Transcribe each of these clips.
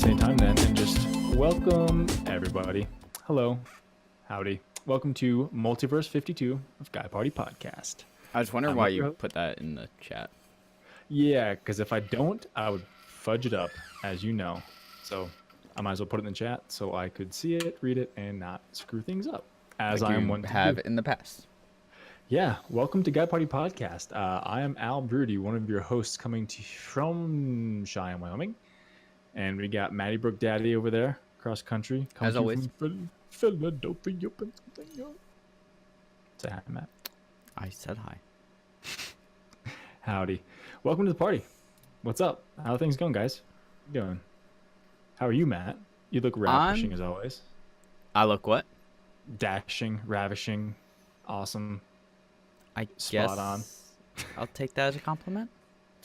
waste any time then and just welcome everybody. Hello, howdy. Welcome to Multiverse 52 of Guy Party Podcast. I was wondering why you put that in the chat. Yeah, because if I don't, I would fudge it up, as you know. So I might as well put it in the chat so I could see it, read it, and not screw things up, as Like I am you one to have do. in the past. Yeah, welcome to Guy Party Podcast. I am Al Broody, one of your hosts coming from Cheyenne, Wyoming. And we got Matty Brook Daddy over there, cross country. As always. From Philadelphia, Pennsylvania. Say hi, Matt. I said hi. Howdy. Welcome to the party. What's up? How are things going, guys? How you doing? How are you, Matt? You look ravishing as always. I look what? Dashing, ravishing, awesome. I Spot guess on. I'll take that as a compliment.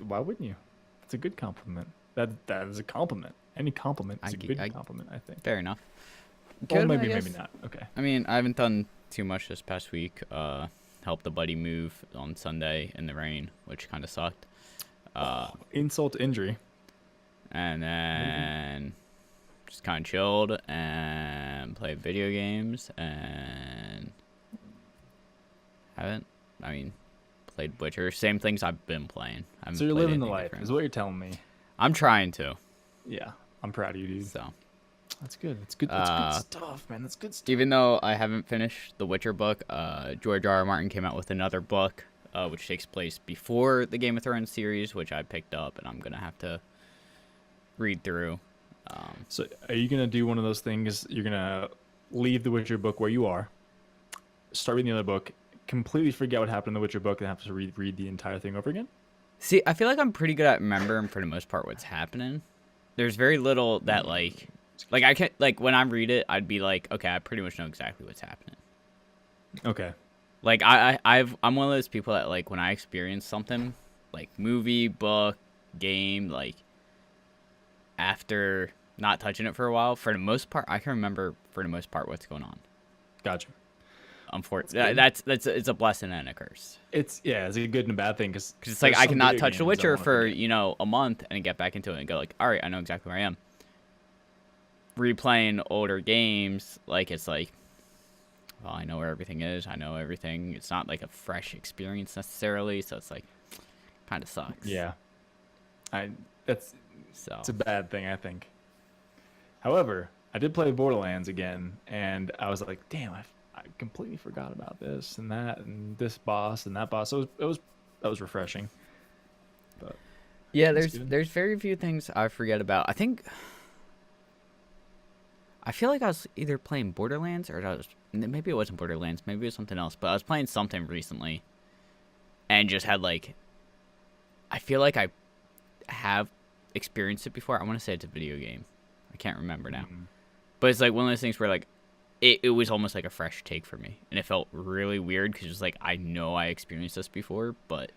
Why wouldn't you? It's a good compliment. That is a compliment. Any compliment is a good compliment, I think. Fair enough. Or Good, maybe not. Okay. I mean, I haven't done too much this past week. Helped a buddy move on Sunday in the rain, which kind of sucked. Insult to injury. And then just kind of chilled and played video games and played Witcher. Same things I've been playing. So you're living the life, is what you're telling me. I'm trying to. Yeah, I'm proud of you, dude. So that's good. That's good. That's good stuff, man. That's good stuff. Even though I haven't finished the Witcher book, George R. R. Martin came out with another book, which takes place before the Game of Thrones series, which I picked up, and I'm gonna have to read through. So, are you gonna do one of those things? You're gonna leave the Witcher book where you are, start reading the other book, completely forget what happened in the Witcher book, and have to read the entire thing over again? See, I feel like I'm pretty good at remembering for the most part what's happening. There's very little that like I can't when I read it, I'd be like, okay, I pretty much know exactly what's happening. Okay. Like I'm one of those people that like when I experience something, like movie, book, game, like after not touching it for a while, for the most part, I can remember for the most part what's going on. Gotcha. Unfortunately, it's a blessing and a curse. It's a good and a bad thing because it's like I cannot touch The Witcher for a month and get back into it and go like, all right, I know exactly where I am. Replaying older games, like it's like, well, I know where everything is. I know everything. It's not like a fresh experience necessarily, so it's like kind of sucks. Yeah, it's a bad thing, I think. However, I did play Borderlands again, and I was like, damn, I completely forgot about this and that and this boss and that boss. So that was refreshing. But yeah, there's very few things I forget about. I feel like I was either playing Borderlands or maybe it wasn't Borderlands, maybe it was something else, but I was playing something recently and just had like, I feel like I have experienced it before. I want to say it's a video game. I can't remember now. Mm-hmm. But it's like one of those things where like it was almost like a fresh take for me, and it felt really weird because it's like I know I experienced this before, but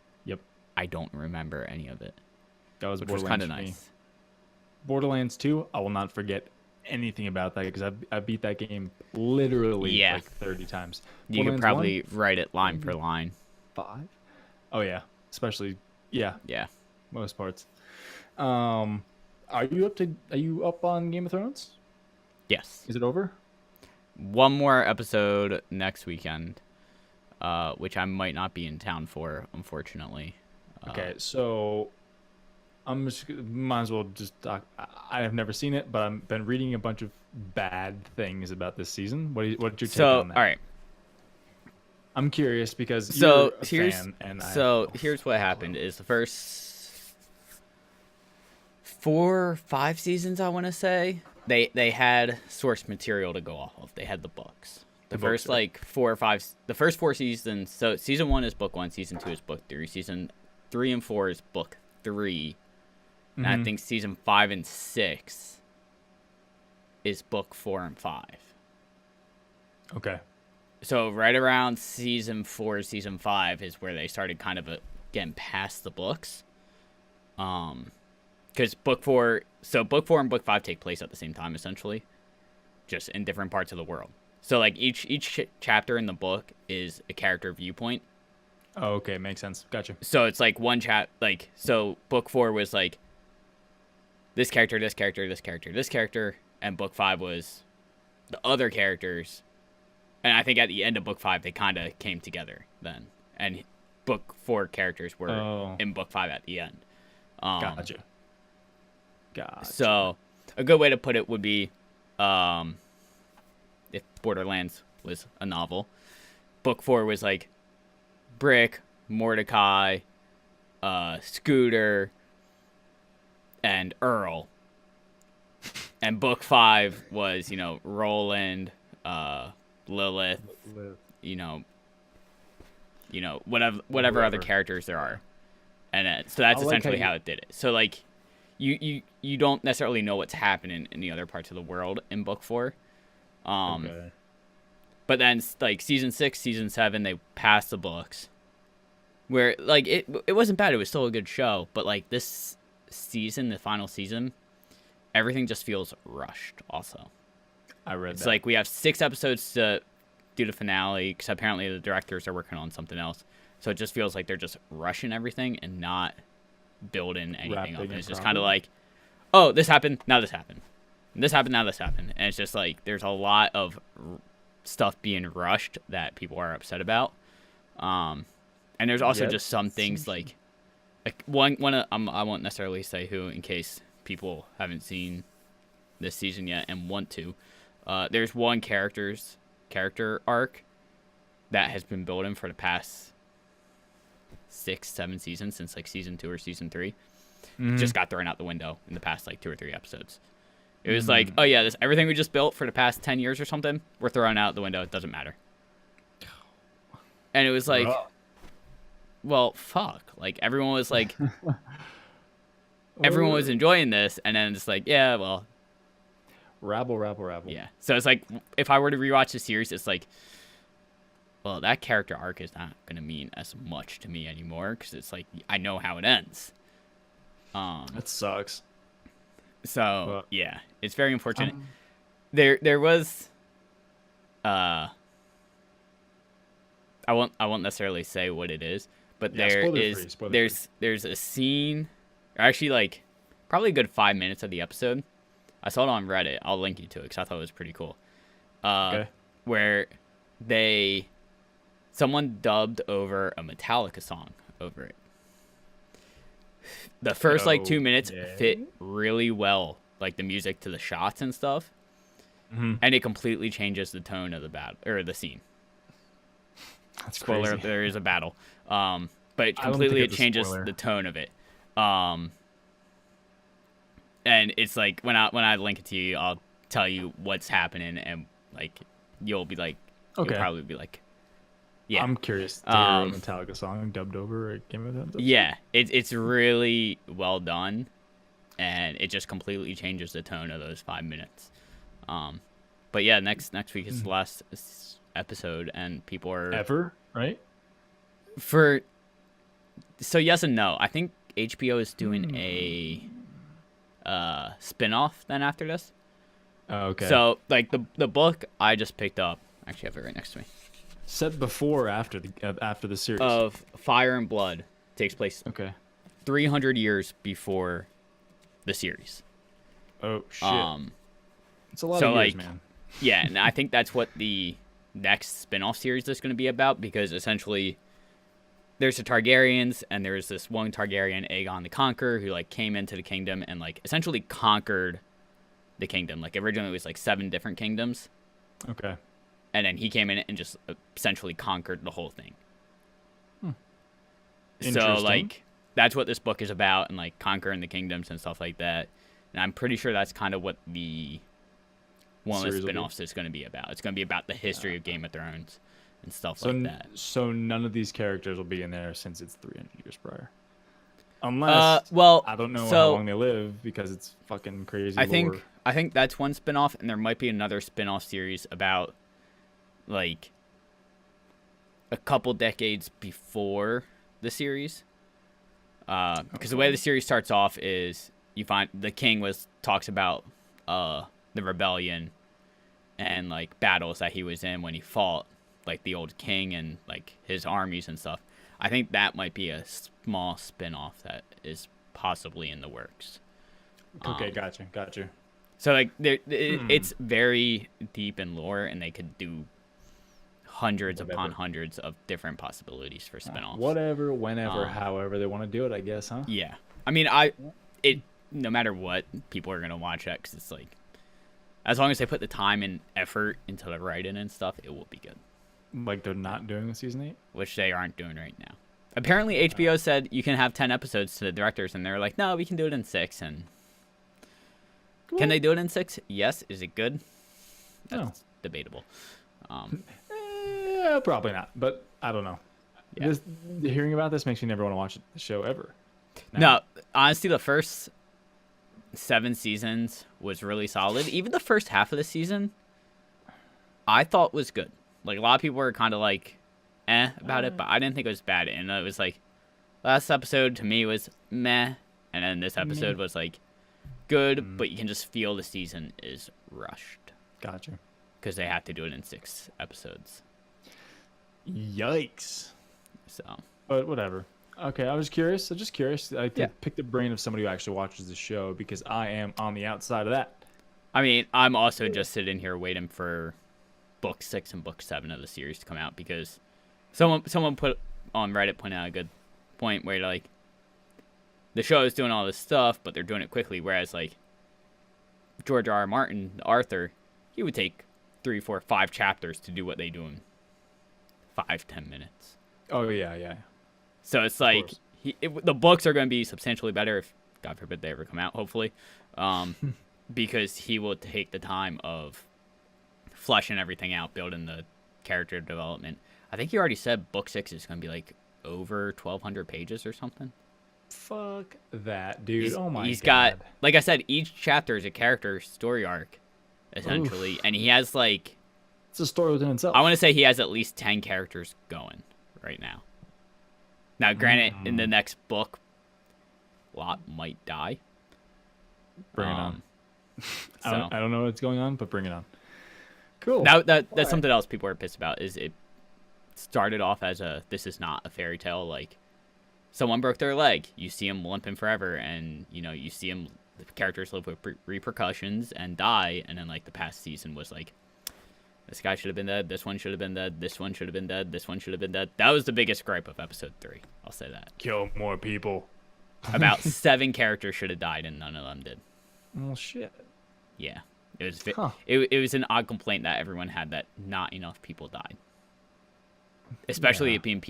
I don't remember any of it. That was Borderlands, kind of nice. Borderlands 2, I will not forget anything about that because I beat that game literally like 30 times. You could probably write it line for line. 5? Oh yeah, especially most parts. Are you up on Game of Thrones? Yes. Is it over? One more episode next weekend, which I might not be in town for, unfortunately. Okay, so might as well just talk. I have never seen it, but I've been reading a bunch of bad things about this season. What's your take on that? All right. I'm curious because you're a fan, and here's what happened: is the first 4 or 5 seasons, I want to say, they had source material to go off of. They had the books. The first 4 or 5, the first 4 seasons. So season 1 is book 1, season 2 is book 3, season 3 and 4 is book 3. And I think season 5 and 6 is book 4 and 5. Okay. So right around season 4, season 5 is where they started kind of getting past the books. Because book 4 and book 5 take place at the same time, essentially, just in different parts of the world. So like each chapter in the book is a character viewpoint. Oh, okay, makes sense. Gotcha. So it's like one so book 4 was like this character, this character, this character, this character, and book 5 was the other characters. And I think at the end of book 5 they kind of came together then, and book 4 characters were in book 5 at the end. Gotcha. So a good way to put it would be, if Borderlands was a novel, book 4 was like Brick, Mordecai, Scooter, and Earl. And book 5 was, you know, Roland, Lilith, you know, whatever other characters there are. And so that's essentially how it did it. So like you don't necessarily know what's happening in the other parts of the world in book 4. Okay. But then like season 6, season 7, they passed the books where like it wasn't bad. It was still a good show, but like this season, the final season, everything just feels rushed also. I read it's that. like we have 6 episodes to do the finale because apparently the directors are working on something else. So it just feels like they're just rushing everything and not building anything up. And it's just kind of like, oh, this happened, now this happened. And this happened, now this happened. And it's just like there's a lot of stuff being rushed that people are upset about. And there's also just some things like one I won't necessarily say who in case people haven't seen this season yet and want to. There's one character arc that has been building for the past 6-7 seasons, since like season 2 or season 3. Just got thrown out the window in the past like 2 or 3 episodes. It was like, oh yeah, this everything we just built for the past 10 years or something, we're throwing out the window. It doesn't matter. And it was like, well, fuck. Like everyone was like, everyone was enjoying this, and then it's like, yeah, well, rabble. Yeah. So it's like, if I were to rewatch the series, it's like, well, that character arc is not going to mean as much to me anymore because it's like I know how it ends. That sucks. So yeah, it's very unfortunate. There was, I won't necessarily say what it is, but there's a scene, or actually like probably a good 5 minutes of the episode. I saw it on Reddit. I'll link you to it because I thought it was pretty cool. Where someone dubbed over a Metallica song over it. The first 2 minutes fit really well, like the music to the shots and stuff, and it completely changes the tone of the battle or the scene. That's spoiler: crazy. there is a battle, but it changes the tone of it. And it's like when I link it to you, I'll tell you what's happening, and like you'll be like, you'll probably be like, yeah. I'm curious to hear a Metallica song dubbed over a Game of Thrones. Yeah, it's really well done, and it just completely changes the tone of those 5 minutes. But yeah, next week is the last episode, and people are ever right so yes and no. I think HBO is doing a spin-off then after this. Oh, okay. So like the book I just picked up, actually have it right next to me. Set before or after the series of Fire and Blood takes place 300 years before the series. Oh shit. It's a lot of years, man. Yeah, and I think that's what the next spin-off series is going to be about, because essentially there's the Targaryens, and there's this one Targaryen, Aegon the Conqueror, who like came into the kingdom and like essentially conquered the kingdom. Like originally it was like 7 different kingdoms. Okay. And then he came in and just essentially conquered the whole thing. So like that's what this book is about, and like conquering the kingdoms and stuff like that. And I'm pretty sure that's kind of what one of the spin-offs is going to be about. It's going to be about the history of Game of Thrones and stuff like that. So none of these characters will be in there since it's 300 years prior. Unless I don't know how long they live, because it's fucking crazy. I think that's one spin-off, and there might be another spin-off series about like a couple decades before the series. Because the way the series starts off is you find the king talks about the rebellion and like battles that he was in when he fought like the old king and like his armies and stuff. I think that might be a small spin-off that is possibly in the works. Okay, gotcha. So like it's very deep in lore, and they could do hundreds upon hundreds of different possibilities for spinoffs. Whatever, whenever, however they want to do it, I guess, huh? Yeah, I mean, no matter what, people are gonna watch that because it's like, as long as they put the time and effort into the writing and stuff, it will be good. Like they're not doing the season 8, which they aren't doing right now. Apparently, HBO said you can have 10 episodes to the directors, and they're like, no, we can do it in 6. And can they do it in 6? Yes. Is it good? That's debatable. Probably not, but I don't know. Yeah. Hearing about this makes me never want to watch the show ever. No, honestly, the first 7 seasons was really solid. Even the first half of the season, I thought was good. Like, a lot of people were kind of like, about it, but I didn't think it was bad. And it was like, last episode to me was meh, and then this episode was like good, but you can just feel the season is rushed. Gotcha. Because they have to do it in 6 episodes. Yikes. So. But whatever. Okay, I was curious. I picked the brain of somebody who actually watches the show because I am on the outside of that. I mean, I'm also just sitting here waiting for book 6 and book 7 of the series to come out because someone put on Reddit pointed out a good point where like the show is doing all this stuff, but they're doing it quickly. Whereas like George R. R. Martin, Arthur, he would take 3, 4, 5 chapters to do what they do in 5-10 minutes. Oh yeah. So it's like the books are going to be substantially better if, God forbid, they ever come out. Hopefully, because he will take the time of fleshing everything out, building the character development. I think he already said book 6 is going to be like over 1,200 pages or something. Fuck that, dude. He's got, like I said, each chapter is a character story arc, essentially. Oof. And he has like... It's a story within itself. I want to say he has at least 10 characters going right now. Now, granted, in the next book, Lot might die. Bring it on. I don't know what's going on, but bring it on. Cool. Now, that's something else people are pissed about, is it started off as this is not a fairy tale, like, someone broke their leg, you see him limping forever, and, you see him, the characters live with repercussions and die, and then, like, the past season was, like, this guy should have been dead, this one should have been dead, this one should have been dead, this one should have been dead. That was the biggest gripe of episode 3, I'll say that. Kill more people. About 7 characters should have died, and none of them did. Well, shit. Yeah. It was an odd complaint that everyone had that not enough people died. Especially it being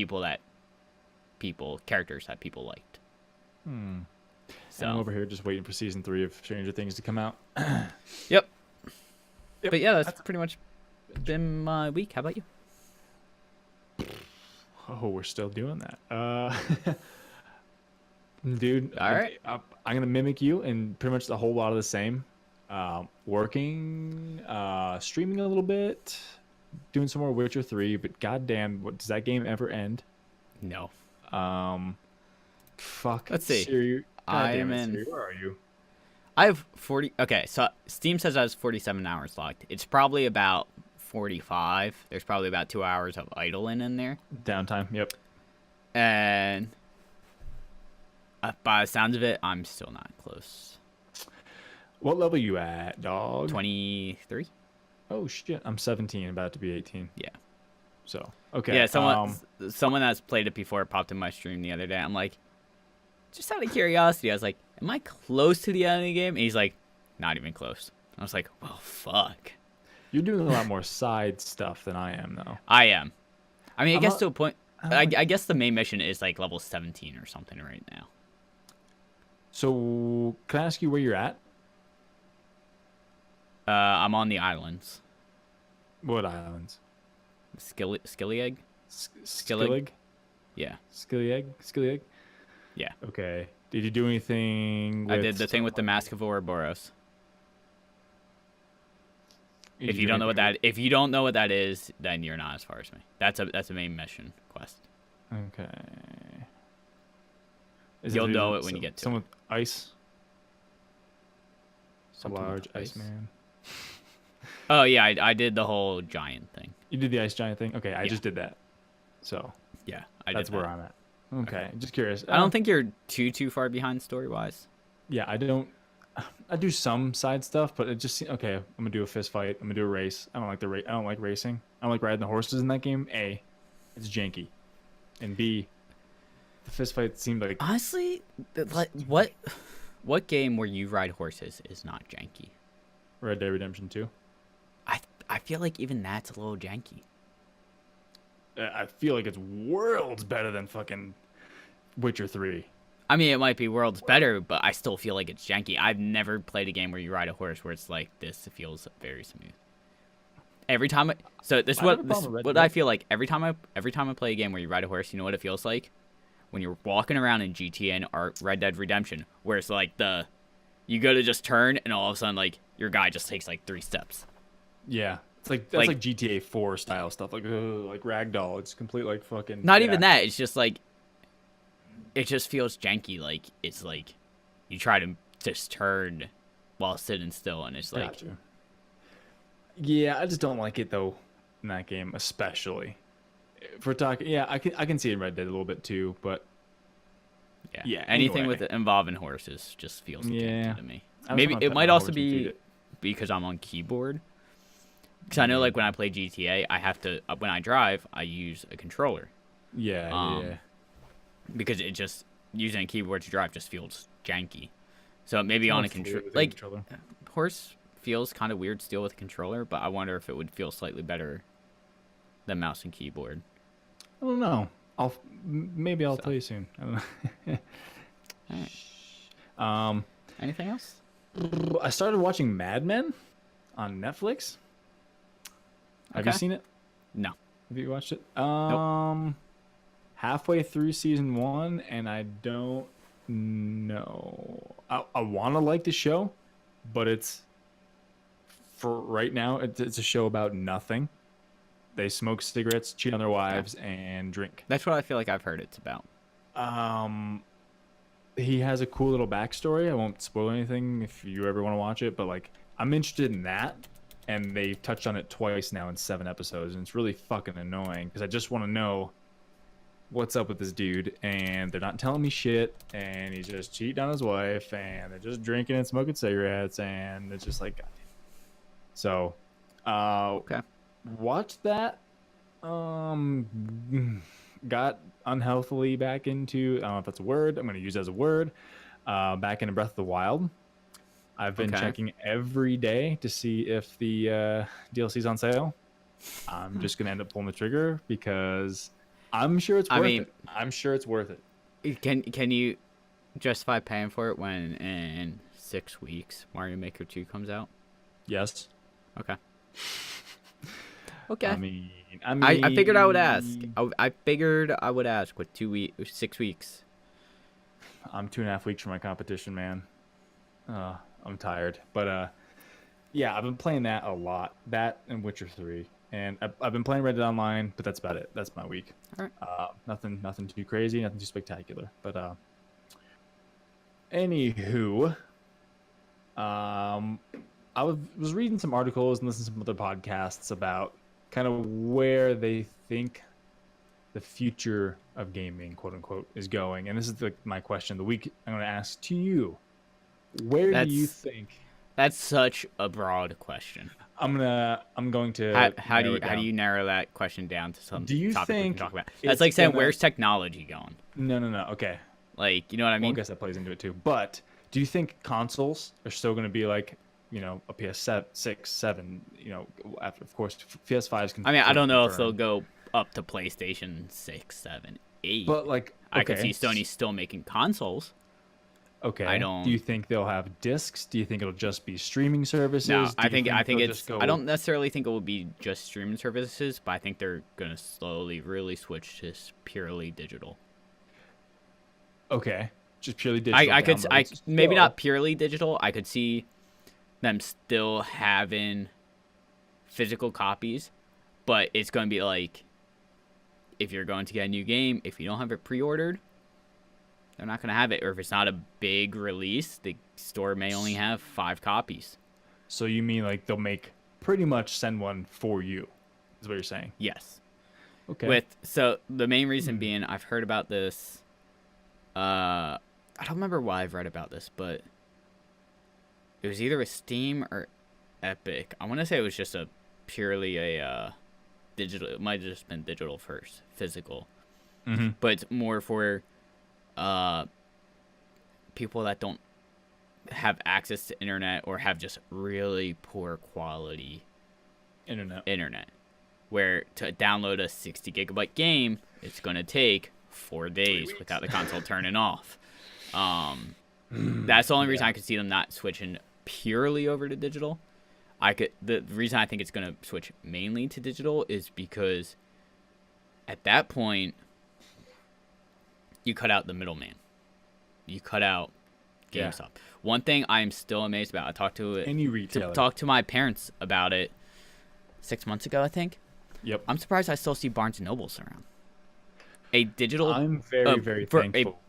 characters that people liked. So I'm over here just waiting for season 3 of Stranger Things to come out. Yep. But yeah, that's pretty much been my week. How about you? Oh, we're still doing that. Dude, all right. I'm going to mimic you and pretty much a whole lot of the same. Working, streaming a little bit, doing some more Witcher 3, but goddamn, does that game ever end? No. Fuck. Let's see. Siri, I am in. Siri, where are you? I have 40. Okay, so Steam says I have 47 hours locked. It's probably about 45. There's probably about 2 hours of idling in there. Downtime, yep. And by the sounds of it, I'm still not close. What level you at, dog? 23. Oh shit, I'm 17, about to be 18. Yeah. So okay. Yeah, someone that's played it before popped in my stream the other day. I'm like, just out of curiosity, I was like, am I close to the end of the game? And he's like, not even close. I was like, well, fuck. You're doing a lot more side stuff than I am, though. I am. I mean, I guess to a point. I guess the main mission is like level 17 or something right now. So, can I ask you where you're at? I'm on the islands. What islands? Skillyegg? Skillig? Yeah. Skillyegg? Yeah. Okay. Did you do anything with... I did the thing with the Mask of Ouroboros. If you don't know what that is, then you're not as far as me. That's a main mission quest. Okay. You'll know it when you get to it. With ice? Something a large ice man. Oh yeah, I did the whole giant thing. You did the ice giant thing? Okay, I just did that. So yeah, that's where I'm at. Okay, just curious. I don't think you're too far behind story wise. Yeah, I don't. I do some side stuff, but it just okay. I'm gonna do a fist fight. I'm gonna do a race. I don't like I don't like racing. I don't like riding the horses in that game. A, it's janky, and B, the fist fight seemed like Honestly, what game where you ride horses is not janky? Red Dead Redemption 2. I feel like even that's a little janky. I feel like it's worlds better than fucking Witcher 3. I mean, it might be worlds better, but I still feel like it's janky. I've never played a game where you ride a horse where it's like this. It feels very smooth. Every time, so this is what I feel like every time I play a game where you ride a horse. You know what it feels like when you're walking around in GTA or Red Dead Redemption, where it's like you go to just turn and all of a sudden like your guy just takes like 3 steps. Yeah, it's like that's like GTA 4 style stuff, like ragdoll. It's complete like fucking. Not even that. It's just like it just feels janky. Like it's like you try to just turn while sitting still, and it's like. Gotcha. Yeah, I just don't like it though in that game, especially. If we're talking, yeah, I can see it in Red Dead a little bit too, but yeah, anything with involving horses just feels janky to me. I Maybe it might also be because I'm on keyboard. Because I know, like when I play GTA, I have to when I drive, I use a controller. Yeah. Because it just using a keyboard to drive just feels janky. So maybe on a controller, horse feels kind of weird still with a controller, but I wonder if it would feel slightly better than mouse and keyboard. I don't know. Maybe I'll tell you soon. I don't know. All right. Anything else? I started watching Mad Men on Netflix. Have you seen it? No. Have you watched it? Nope. Halfway through season 1, and I don't know. I want to like the show, but it's for right now. It's a show about nothing. They smoke cigarettes, cheat on their wives, and drink. That's what I feel like I've heard it's about. He has a cool little backstory. I won't spoil anything if you ever want to watch it, but like I'm interested in that. And they've touched on it twice now in 7 episodes, and it's really fucking annoying because I just want to know what's up with this dude, and they're not telling me shit, and he's just cheating on his wife, and they're just drinking and smoking cigarettes, and it's just like, God. So, Okay. Watched that. Got unhealthily back into, I don't know if that's a word, I'm going to use it as a word, back into Breath of the Wild. I've been checking every day to see if the DLC's on sale. I'm just going to end up pulling the trigger because I'm sure it's worth it. I'm sure it's worth it. Can you justify paying for it when in 6 weeks Mario Maker 2 comes out? Yes. Okay. Okay. I mean, I figured I would ask. I figured I would ask with 6 weeks. I'm 2.5 weeks from my competition, man. I'm tired, but yeah, I've been playing that a lot. That and Witcher 3, and I've been playing Red Dead Online, but that's about it. That's my week. All right. Nothing too crazy, nothing too spectacular. But anywho, I was reading some articles and listening to some other podcasts about kind of where they think the future of gaming, quote unquote, is going. And this is my question of the week. I'm going to ask to you. Where do you think? That's such a broad question. I'm going to. How do you narrow that question down to some topic we can talk about? That's like saying, where's technology going? No. Okay. Like, you know what I mean? Well, I guess that plays into it too. But do you think consoles are still going to be like, a PS6, 7? After, of course, PS5's. I mean, I don't know if they'll go up to PlayStation 6, 7, 8. But like, I could see Sony still making consoles. Okay. Do you think they'll have discs? Do you think it'll just be streaming services? No, I think it's. I don't necessarily think it will be just streaming services, but I think they're gonna slowly really switch to purely digital. Okay, just purely digital. I maybe not purely digital. I could see them still having physical copies, but it's going to be like if you're going to get a new game, if you don't have it pre-ordered, they're not going to have it. Or if it's not a big release, the store may only have 5 copies. So you mean like they'll pretty much send one for you, is what you're saying? Yes. Okay. So the main reason being, I've heard about this. I don't remember why I've read about this, but it was either a Steam or Epic. I want to say it was just a purely a digital. It might have just been digital first, physical, but it's more for people that don't have access to internet or have just really poor quality internet. Where to download a 60 gigabyte game, it's gonna take 4 days without the console turning off. That's the only reason I could see them not switching purely over to digital. The reason I think it's gonna switch mainly to digital is because at that point you cut out the middleman. You cut out GameStop. Yeah. One thing I'm still amazed about. I talked to my parents about it 6 months ago, I think. Yep. I'm surprised I still see Barnes and Nobles around. A digital. I'm very thankful.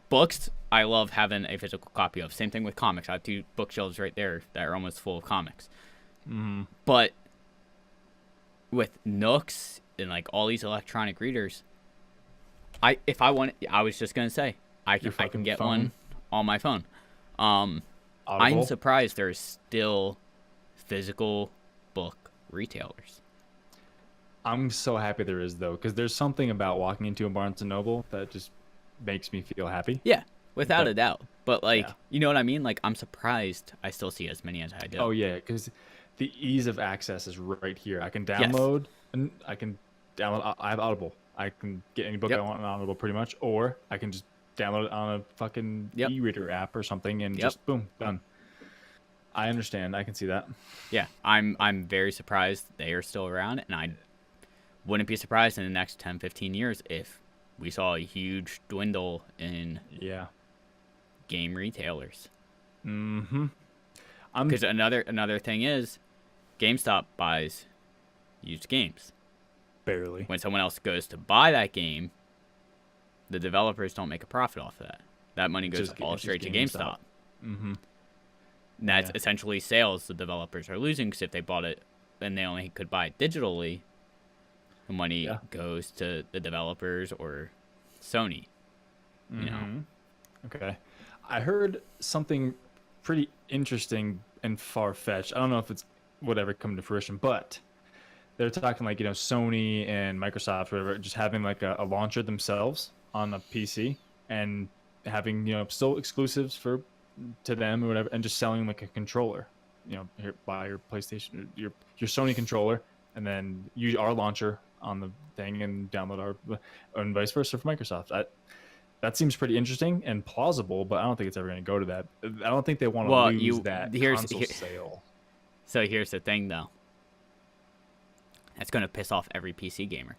Books. I love having a physical copy of. Same thing with comics. I have 2 bookshelves right there that are almost full of comics. But with Nooks and like all these electronic readers, I was just gonna say I can get one on my phone. I'm surprised there's still physical book retailers. I'm so happy there is, though, because there's something about walking into a Barnes & Noble that just makes me feel happy. Yeah, without a doubt. But, you know what I mean? Like, I'm surprised I still see as many as I do. Oh, yeah, because the ease of access is right here. I can download, and I have Audible. I can get any book I want on Audible pretty much, or I can just download it on a fucking e-reader app or something, and just, boom, done. I understand. I can see that. Yeah, I'm very surprised they are still around, and I wouldn't be surprised in the next 10, 15 years if we saw a huge dwindle in game retailers. Because another thing is, GameStop buys used games. Barely. When someone else goes to buy that game, the developers don't make a profit off of that. That money goes all straight to GameStop. And that's essentially sales the developers are losing, because if they bought it and they only could buy it digitally, the money goes to the developers or Sony. You know. Okay. I heard something pretty interesting and far-fetched. I don't know if it's would ever come to fruition, but they're talking like, Sony and Microsoft, whatever, just having like a launcher themselves on a PC and having, still exclusives to them or whatever, and just selling like a controller. Here, buy your PlayStation, your Sony controller, and then use our launcher on the thing and download our, and vice versa for Microsoft. That seems pretty interesting and plausible, but I don't think it's ever going to go to that. I don't think they want to lose that console sale. So here's the thing, though. That's going to piss off every PC gamer.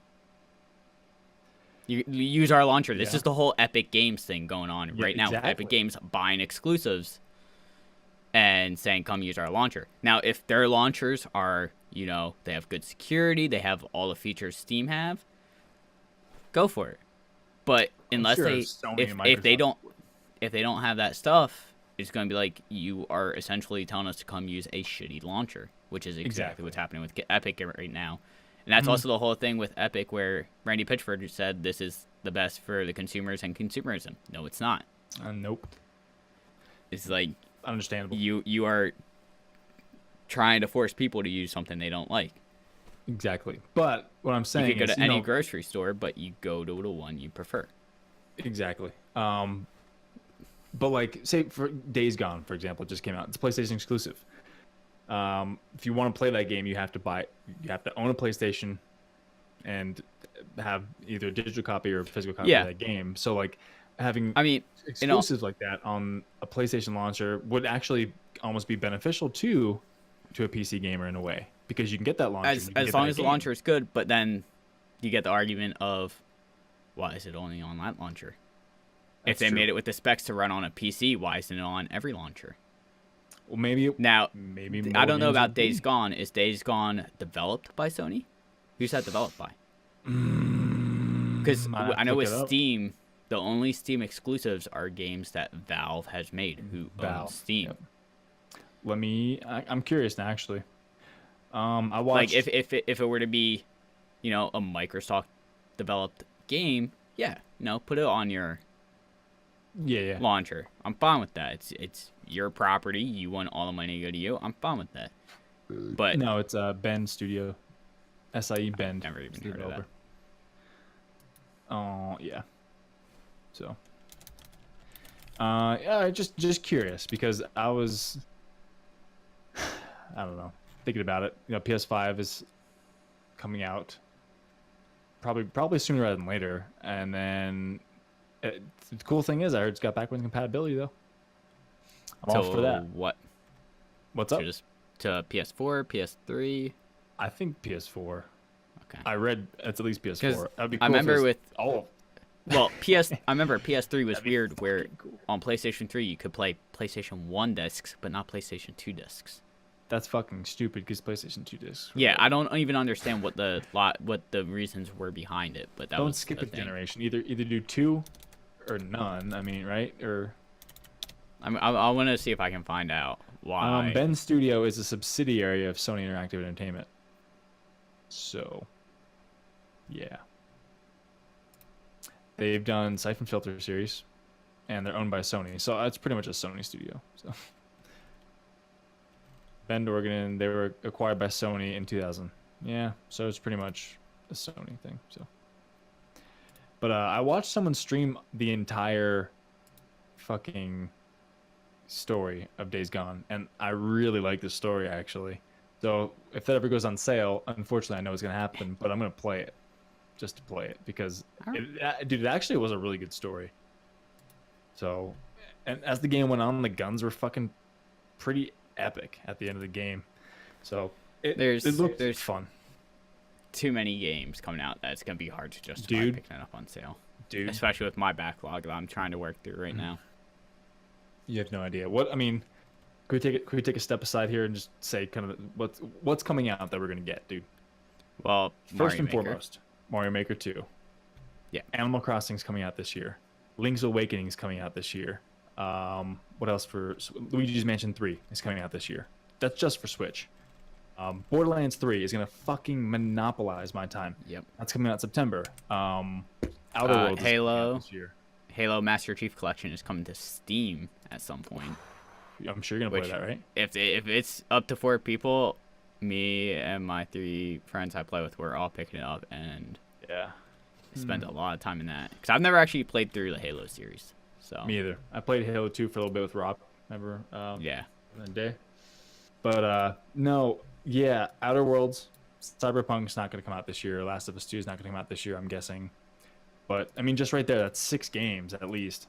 You use our launcher. This is the whole Epic Games thing going on right now. Exactly. Epic Games buying exclusives and saying, come use our launcher. Now, if their launchers are, they have good security, they have all the features Steam have, go for it. But unless if they don't have that stuff, it's going to be like, you are essentially telling us to come use a shitty launcher, which is exactly what's happening with Epic right now. And that's also the whole thing with Epic, where Randy Pitchford said this is the best for the consumers and consumerism. No, it's not. Nope. It's like, understandable. You are trying to force people to use something they don't like. Exactly. But what I'm saying is, you could go to any grocery store, but you go to the one you prefer. Exactly. But like, say for Days Gone, for example, it just came out. It's a PlayStation exclusive. If you want to play that game, you have to own a PlayStation and have either a digital copy or a physical copy of that game. So like having exclusives like that on a PlayStation launcher would actually almost be beneficial to a PC gamer in a way, because you can get that launcher as long as the launcher is good. But then you get the argument of, why is it only on that launcher? If they made it with the specs to run on a PC, why isn't it on every launcher? Well, maybe I don't know about Days Gone. Is Days Gone developed by Sony? Who's that developed by? Because I know with Steam, the only Steam exclusives are games that Valve has made, who owns Steam. Yep. I'm curious now, actually. I watched, like if it were to be, a Microsoft developed game, put it on your Yeah. launcher. I'm fine with that. It's your property. You want all the money to go to you. I'm fine with that. But No, it's Bend Studio. SIE Bend. never even It's the heard of that. developer. Oh yeah. So. Yeah, just curious because I was, I don't know, thinking about it. You know, PS5 is coming out probably sooner rather than later, and then the cool thing is I heard it's got backwards compatibility though. I'm all for that. What? What's So up? just to PS4, PS3. I think PS4. Okay. I read it's at least PS4. 'Cause That'd be cool I remember if it was with all. well, I remember PS3 was That'd be weird where fucking cool. on PlayStation 3 you could play PlayStation 1 discs but not PlayStation 2 discs. That's fucking stupid because PlayStation 2 discs. Yeah, I don't even understand what the reasons were behind it, but that Don't was skip a a thing. generation. Either do two or none. I mean, right? Or I want to see if I can find out why. Bend Studio is a subsidiary of Sony Interactive Entertainment. So, yeah. They've done Siphon Filter series, and they're owned by Sony. So it's pretty much a Sony studio. So, Bend, Oregon, they were acquired by Sony in 2000. Yeah, so it's pretty much a Sony thing. So, but I watched someone stream the entire fucking story of Days Gone, and I really like the story actually. So if that ever goes on sale, unfortunately I know it's gonna happen, but I'm gonna play it just to play it because dude, it actually was a really good story. So, and as the game went on, the guns were fucking pretty epic at the end of the game. So it looked fun. Too many games coming out that it's gonna be hard to justify Dude. picking it up on sale. Dude, Especially with my backlog that I'm trying to work through right now. you have no idea. What I mean, could we take a step aside here and just say kind of what's coming out that we're gonna get, dude? Well, First Mario and Maker. foremost, Mario Maker 2. Yeah. Animal Crossing's coming out this year. Link's Awakening's coming out this year. What else for Luigi's Mansion 3 is coming out this year. That's just for Switch. Borderlands 3 is gonna fucking monopolize my time. Yep. That's coming out September. Outer Worlds is coming Halo. out this year. Halo Master Chief Collection is coming to Steam at some point. I'm sure you're gonna Which- play that, right? If it's up to 4 people, me and my 3 friends I play with, we're all picking it up and Yeah. spend a lot of time in that. Because I've never actually played through the Halo series. So Me either. I played Halo 2 for a little bit with Rob. Remember? yeah. That day. But no, yeah, Outer Worlds, Cyberpunk's not going to come out this year. Last of Us 2 is not going to come out this year, I'm guessing. But I mean, just right there, that's 6 games at least.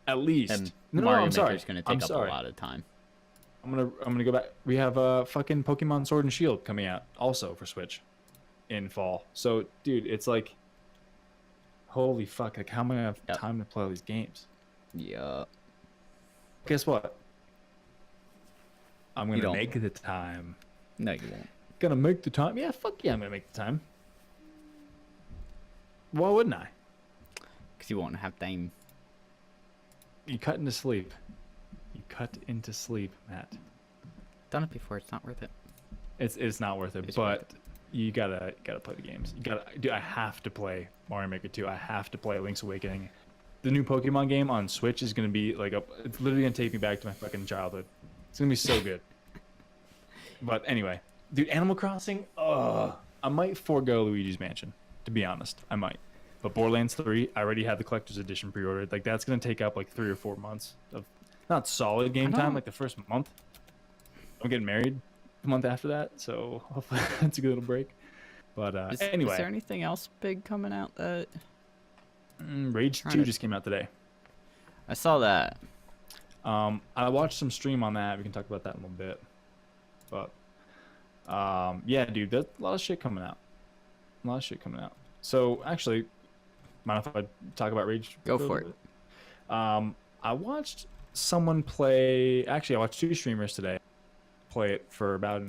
At least. And No, Mario I'm sorry. Maker's going to I'm take up sorry. a lot of time. I'm gonna go back. We have fucking Pokemon Sword and Shield coming out also for Switch in fall. So, dude, it's like, holy fuck! Like, how am I gonna have Yep. time to play all these games? Yeah. Guess what? I'm gonna don't. make the time. No, you won't. Gonna make the time? Yeah, fuck yeah, I'm gonna make the time. Why wouldn't I? Because you won't have time. You cut into sleep. You cut into sleep, Matt. Done it before. It's not worth it. It's not worth it, It's but worth it. you gotta play the games. You gotta, dude. I have to play Mario Maker 2. I have to play Link's Awakening. The new Pokemon game on Switch is gonna be like it's literally gonna take me back to my fucking childhood. It's gonna be so good. But anyway, dude, Animal Crossing. I might forego Luigi's Mansion. To be honest, I might. But Borderlands 3, I already have the collector's edition pre-ordered. Like that's gonna take up like 3 or 4 months of not solid game time. don't- Like the first month. I'm getting married the month after that, so hopefully that's a good little break. But anyway, Is there anything else big coming out that Rage Trying 2 to- just came out today. I saw that? I watched some stream on that. We can talk about that in a little bit. But yeah, dude, there's a lot of shit coming out. A lot of shit coming out. So actually, mind if I talk about Rage? Go a little for it. bit? I watched someone play. Actually, I watched 2 streamers today play it for about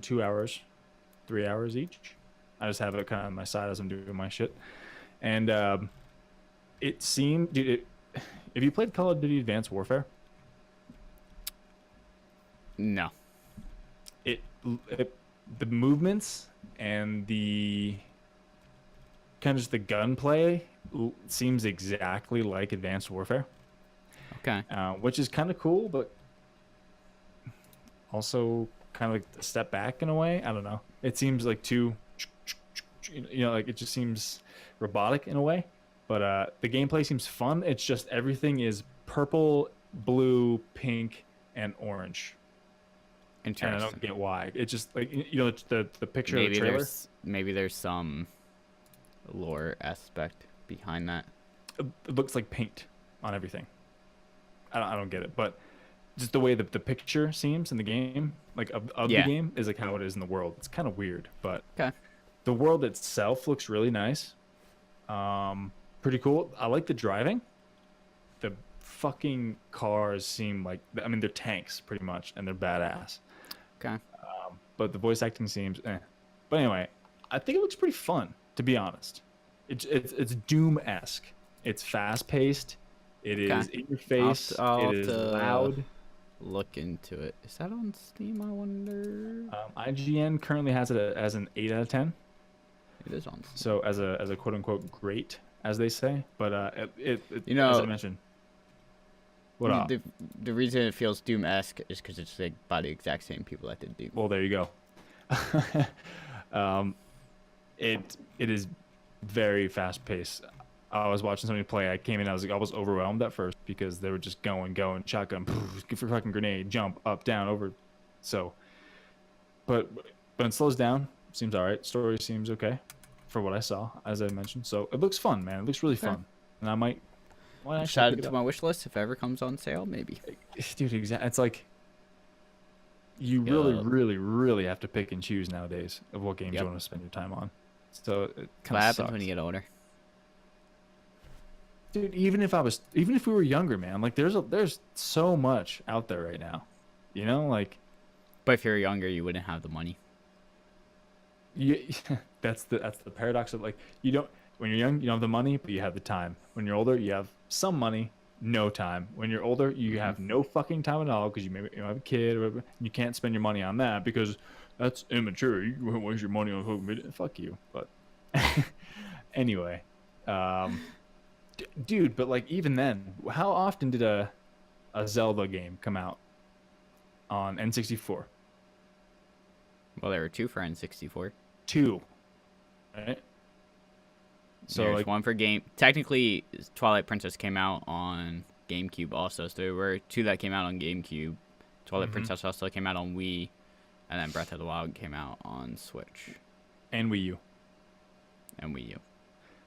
2 hours, 3 hours each. I just have it kind of on my side as I'm doing my shit, and it seemed, dude. If you played Call of Duty Advanced Warfare, No. it the movements and the kind of just the gunplay seems exactly like Advanced Warfare. Okay. Which is kind of cool, but also kind of like a step back in a way. I don't know. It seems like too, like it just seems robotic in a way. But the gameplay seems fun. It's just everything is purple, blue, pink, and orange. Interesting. And I don't get why. It's just like the picture Maybe of the trailer. maybe there's some lore aspect behind that. It looks like paint on everything. I don't get it, but just the way that the picture seems in the game, like of the game, is like how it is in the world. It's kind of weird, but Okay. the world itself looks really nice. Pretty cool. I like the driving. The fucking cars seem like, I mean, they're tanks pretty much, and they're badass. Okay. But the voice acting seems eh. But anyway, I think it looks pretty fun, to be honest. It's Doom-esque. It's fast-paced. It is in your face. I'll it is loud. Look into it. Is that on Steam, I wonder? IGN currently has it as an 8 out of 10. It is on Steam. So as a quote-unquote great, as they say. But as I mentioned. What up? The reason it feels Doom-esque is because it's like by the exact same people that did Doom. Well, there you go. It is very fast-paced. I was watching somebody play. I came in. I was overwhelmed at first because they were just going, shotgun, fucking grenade, jump, up, down, over. So, but it slows down. Seems all right. Story seems okay, for what I saw, as I mentioned. So it looks fun, man. It looks really fun, and I might. Shout it to my wish list if it ever comes on sale, maybe. Dude, exactly. It's like you really, really have to pick and choose nowadays of what games you want to spend your time on. So it what happens when you get older? Dude, even if we were younger, man, like there's so much out there right now, like. But if you're younger, you wouldn't have the money. Yeah, that's the paradox of like when you're young, you don't have the money, but you have the time. When you're older, you have some money, no time. When you're older, you have no fucking time at all because you have a kid or whatever. You can't spend your money on that because that's immature. You won't waste your money on fucking video. Fuck you. But anyway, dude, but like even then, how often did a Zelda game come out on N64? Well, there were 2 for N64. 2, right? So there's like 1 for game. Technically, Twilight Princess came out on GameCube also. So there were 2 that came out on GameCube. Twilight Princess also came out on Wii, and then Breath of the Wild came out on Switch and Wii U.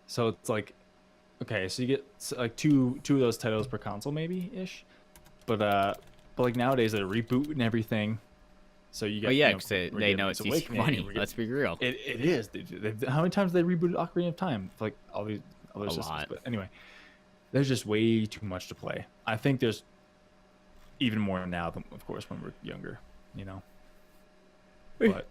So it's like, okay, so you get like two of those titles per console, maybe ish. But like nowadays they're rebooting everything. So you get. Because they know it's easy money. Let's be real. It is. How many times have they rebooted Ocarina of Time? Like all these other systems. Lot. But anyway, there's just way too much to play. I think there's even more now than, of course, when we're younger. But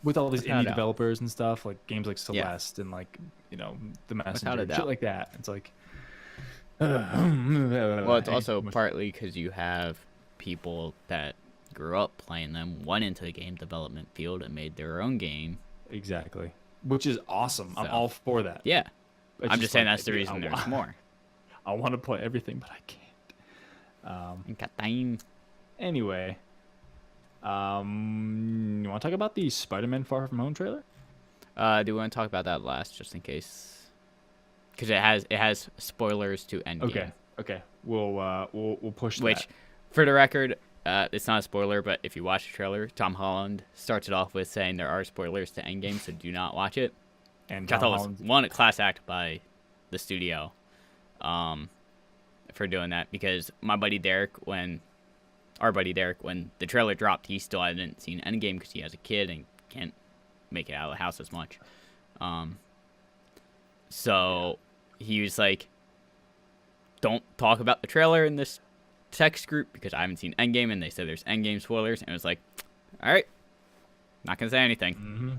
with all these indie developers and stuff, like games like Celeste and like the Messenger, shit like that. It's like. Well, it's also partly because you have people that grew up playing them, went into the game development field and made their own game. Exactly. Which is awesome. So, I'm all for that. Yeah. I'm just saying that's the reason there's more. I want to play everything, but I can't. Anyway. You want to talk about the Spider-Man Far From Home trailer? Do we want to talk about that last, just in case? Because it has spoilers to Endgame. Okay. We'll push that. Which, for the record, it's not a spoiler, but if you watch the trailer, Tom Holland starts it off with saying there are spoilers to Endgame, so do not watch it. And I thought was a class act by the studio for doing that, because our buddy Derek, when the trailer dropped, he still hadn't seen Endgame because he has a kid and can't make it out of the house as much. So he was like, don't talk about the trailer in this text group because I haven't seen Endgame, and they said there's Endgame spoilers, and it was like, all right, not gonna say anything. Mm-hmm.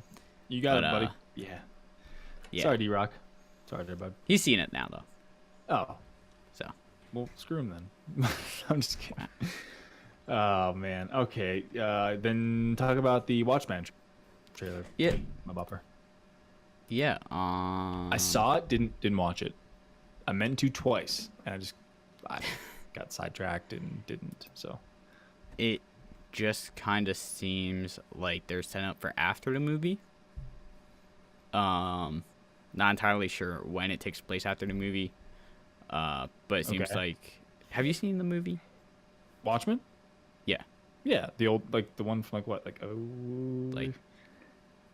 You got it, buddy. Yeah. Sorry, D-Rock. Sorry there, bud. He's seen it now, though. Oh. So. Well, screw him then. I'm just kidding. Oh, man. Okay. Then talk about the Watchmen trailer. Yeah. My buffer. Yeah. I saw it, didn't watch it. I meant to twice, and I got got sidetracked and didn't. So It just kind of seems like they're setting up for after the movie. Not entirely sure when it takes place after the movie. But it seems like. Have you seen the movie? Watchmen? Yeah. Yeah, the old the one from like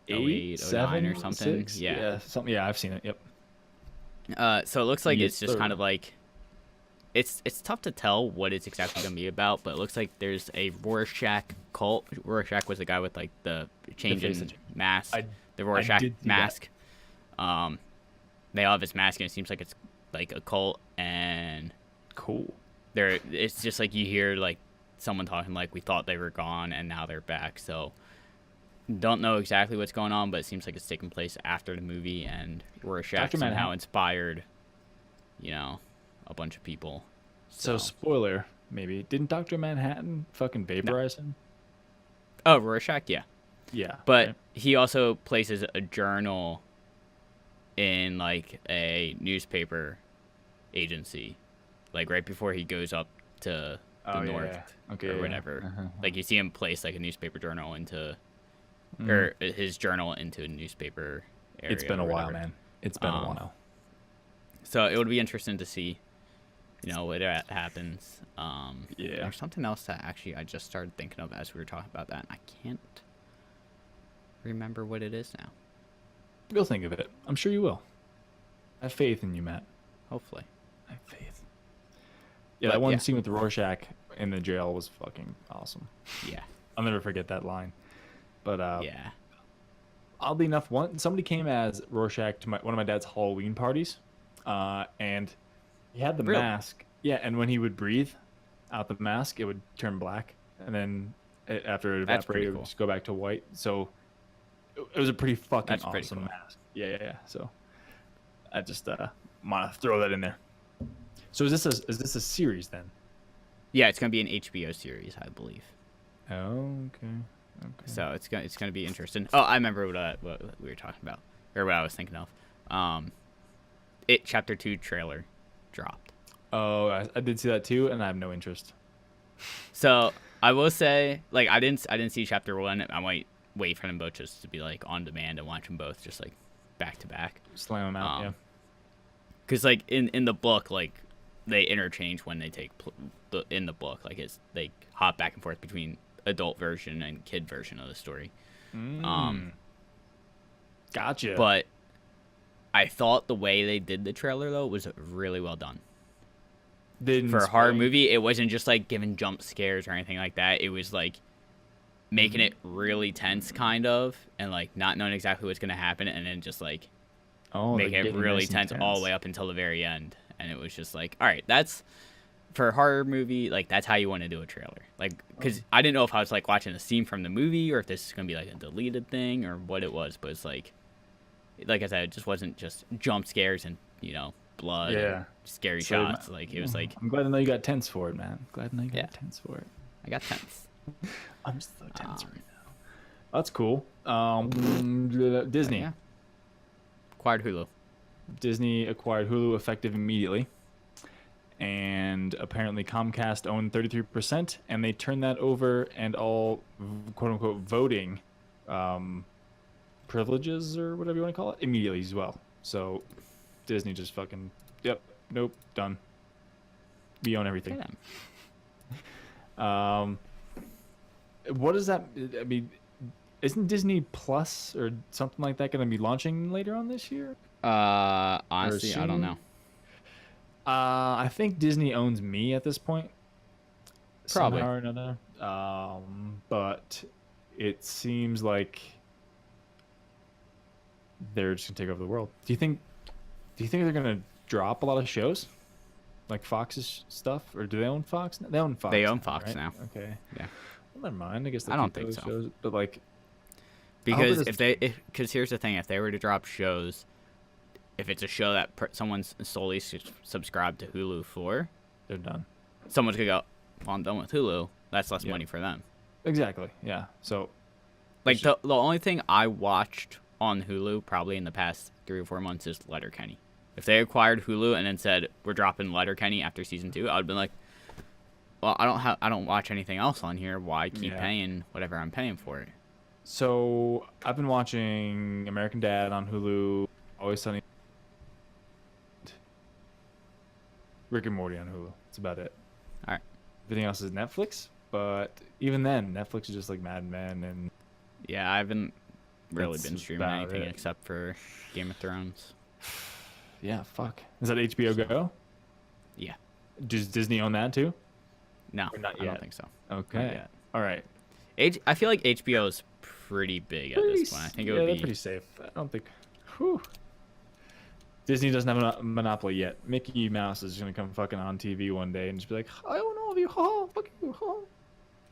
08, 09 or something. 6? Yeah. Something. Yeah, I've seen it. Yep. So it looks like Yes, it's just sir. kind of like. It's tough to tell what it's exactly gonna be about, but it looks like there's a Rorschach cult. Rorschach was the guy with like the change face in that- mask, I the Rorschach did see that. mask. They all have his mask, and it seems like it's like a cult, and Cool. it's just like you hear like someone talking like we thought they were gone and now they're back. So don't know exactly what's going on, but it seems like it's taking place after the movie, and Rorschach Dr. somehow Manhattan. inspired, a bunch of people. So spoiler, maybe didn't Dr. Manhattan fucking vaporize him? Oh, Rorschach, yeah. Yeah. But right? he also places a journal in like a newspaper agency, like right before he goes up to the north Okay. or yeah. whatever. Uh-huh. Like you see him place like a newspaper journal into, Mhm. or his journal into a newspaper area. It's been or a while, whatever. man. It's been a Um, while. So it would be interesting to see, what happens. Yeah. There's something else that actually I just started thinking of as we were talking about that, and I can't remember what it is now. You'll think of it. I'm sure you will. I have faith in you, Matt. Hopefully. I have faith. Yeah, But, that one yeah. scene with Rorschach in the jail was fucking awesome. Yeah. I'll never forget that line. But Yeah. oddly enough, somebody came as Rorschach to one of my dad's Halloween parties, and he had the Really? mask. Yeah, and when he would breathe out the mask, it would turn black, and then after it That's pretty evaporated, it cool. would just go back to white. So it was a pretty fucking That's pretty awesome cool. mask. Yeah. So I just want to throw that in there. So is this a series then? Yeah, it's gonna be an HBO series, I believe. Oh, okay. So it's gonna be interesting. Oh, I remember what we were talking about, or what I was thinking of. It Chapter 2 trailer dropped. Oh, I did see that too, and I have no interest. So I will say, like, I didn't see Chapter 1. I might wait for them both just to be like on demand and watch them both just like back to back. Slam them out, yeah. Because like in the book, like they interchange when they take in the book, like they hop back and forth between adult version and kid version of the story. Gotcha. But I thought the way they did the trailer though was really well done. Didn't For a horror spoil- movie, it wasn't just like giving jump scares or anything like that. It was like making it really tense, kind of, and like not knowing exactly what's gonna happen, and then just like make they're it getting really nice and tense all the way up until the very end. And it was just like, all right, that's for a horror movie. Like that's how you want to do a trailer. Like, because I didn't know if I was like watching a scene from the movie or if this is gonna be like a deleted thing or what it was. But it's like I said, it just wasn't just jump scares and blood, and scary So, shots. Like it was like I'm glad to know you got tense for it, man. Glad to know you got Yeah. tense for it. I got tense. I'm just so tense right now. That's cool. Disney. Yeah. Acquired Hulu. Disney acquired Hulu effective immediately. And apparently Comcast owned 33%, and they turned that over and all quote unquote voting privileges or whatever you want to call it immediately as well. So Disney just fucking nope, done. We own everything. What is that? I mean, isn't Disney Plus or something like that going to be launching later on this year? Honestly, I don't soon? know. I think Disney owns me at this point. Probably. Somehow or another. But it seems like they're just gonna take over the world. Do you think they're gonna drop a lot of shows? Like Fox's stuff? Or do they own Fox? They own Fox. They own now, Fox right? now. Okay. Yeah. Well, never mind. I guess I don't keep think those so. shows, but like Because doesn't- because here's the thing, if they were to drop shows, if it's a show that someone's solely subscribed to Hulu for, they're done. someone's gonna go, well, I'm done with Hulu. That's less Yeah. money for them. Exactly. Yeah. So Like the only thing I watched on Hulu probably in the past 3 or 4 months is Letterkenny. If they acquired Hulu and then said we're dropping Letterkenny after season 2, I would have been like, Well, I don't watch anything else on here. Why keep Yeah. paying whatever I'm paying for it? So I've been watching American Dad on Hulu, Always Sunny, Rick and Morty on Hulu. That's about it. All right. Everything else is Netflix, but even then, Netflix is just like Mad Men and Yeah, I haven't really That's been streaming about anything it. except for Game of Thrones. yeah, fuck. Is that HBO Go? Yeah. Does Disney own that too? No, Or not I don't yet. think so. Okay. yet. All right. I feel like HBO is pretty big at this point. I think it yeah, would they're be. pretty safe. I don't think. Whew. Disney doesn't have a monopoly yet. Mickey Mouse is gonna come fucking on TV one day and just be like, I own all of you, ha, fuck you, ha,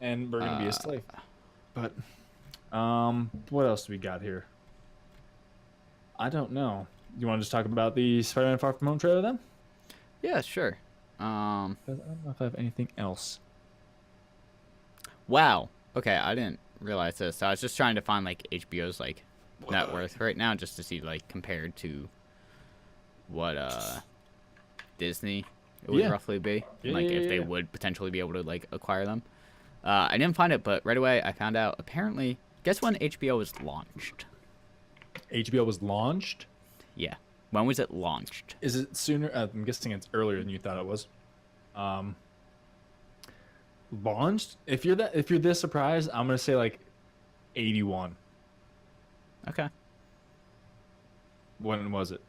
and we're gonna be a slave. But, what else do we got here? I don't know. You want to just talk about the Spider-Man Far From Home trailer then? Yeah, sure. 'Cause I don't know if I have anything else. Wow. Okay, I didn't realize this. So I was just trying to find like HBO's like net worth right now, just to see like compared to what Disney it would Yeah. roughly be, Yeah, like yeah, if they yeah. would potentially be able to like acquire them. I didn't find it, but right away I found out. Apparently, guess when HBO was launched? HBO was launched. Yeah, when was it launched? Is it sooner? I'm guessing it's earlier than you thought it was. Launched. If you're this surprised, I'm gonna say like 81. Okay, When was it?